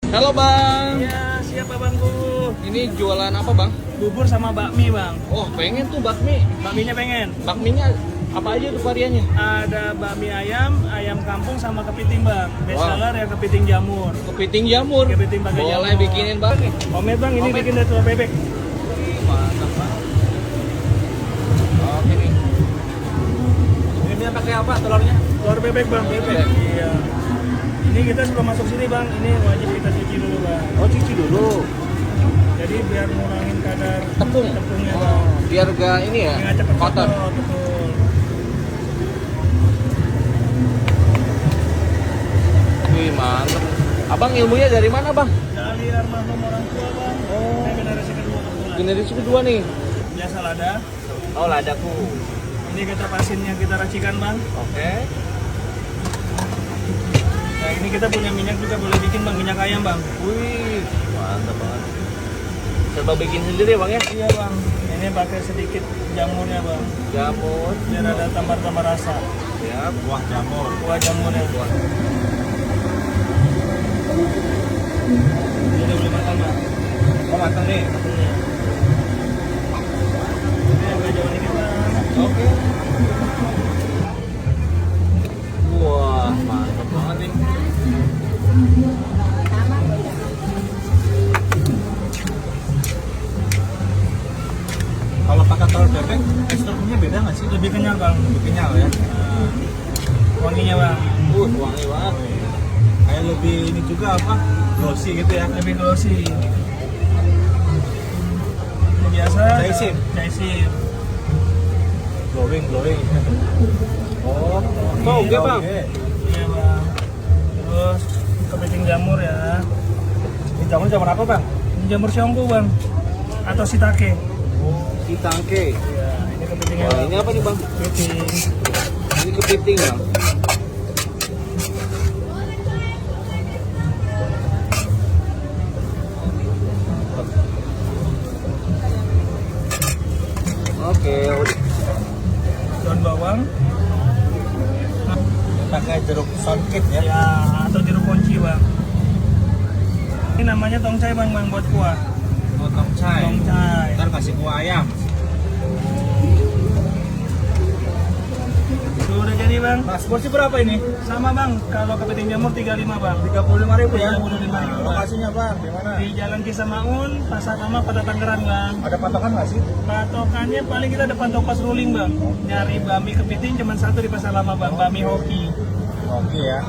Halo Bang. Iya, siapa Bangku? Ini jualan apa Bang? Bubur sama bakmi Bang. Oh pengen tuh bakmi. Bakminya pengen? Bakminya apa aja tuh variannya? Ada bakmi ayam, ayam kampung sama kepiting Bang. Best Wow. seller ya kepiting jamur. Kepiting jamur. Kepiting pakai Boleh jamur. bikinin Bang nih. Omet Bang, ini Omet. bikin dari telur bebek. Mantap Bang. Oke nih. Ini pakai apa telurnya? Telur bebek Bang. Bebek. Iya. Ini kita sebelum masuk sini Bang, ini wajib kita cuci dulu Bang. Oh cuci dulu. Jadi biar ngurangin kadar Tepung. tepungnya Bang. Biar gak ini ya Nggak cepet kotor. kotor, betul. Wih mantap. Abang ilmunya dari mana Bang? Dari almarhum orang tua Bang. Oh. Ini generasi kedua kebetulan. Generasi kedua nih. Biasa lada. Oh ladaku. Ini kita pasinnya kita racikan Bang. Oke. Nah ini kita punya minyak juga boleh bikin Bang, minyak ayam Bang. Wih mantap banget. Coba bikin sendiri Bang ya? Iya Bang, ini pakai sedikit jamurnya Bang, Jamur. biar ada tambah-tambah rasa. Ya buah jamur. Buah jamurnya. Ini udah boleh matang Bang. Oh matang nih. Ini agak jauh dikit Bang. Oke. Wah, mantap banget nih. Kalau pakai telur bebek, teksturnya beda nggak sih? Lebih kenyal Bang. Lebih kenyal ya? Wanginya Bang. Wangi banget. Kayak lebih ini juga apa? Glossy gitu ya? Lebih glossy. Ini biasa. Jaisim. Jaisim. Glowing, glowing. Oh, oke Bang. Iya Bang. Terus kepiting jamur ya. Ini jamur apa bang? Ini jamur siongku Bang. Atau shiitake. Si tangke. Ya, ini kepitingnya. Wah, ini apa nih Bang? Kepiting. Ini kepiting Bang. Oke, udah. Daun bawang. Pakai jeruk sonkit ya? Ya, atau jeruk kunci Bang. Ini namanya tongcai Bang, buat kuah. Potong cai. Tongcai. Ntar kasih kuah ayam. Itu udah jadi Bang. Mas, porsi berapa ini? Sama Bang, kalau kepiting jamur 35 Bang. 35.000 ya? 35.000. Lokasinya bang, di mana? Di Jalan Kisamaun, Pasar Lama, Kota Tangerang Bang. Ada patokan nggak sih? Patokannya paling kita depan toko pas ruling Bang. Nyari bami kepiting cuma satu di Pasar Lama Bang, bami hoki. Oke ya.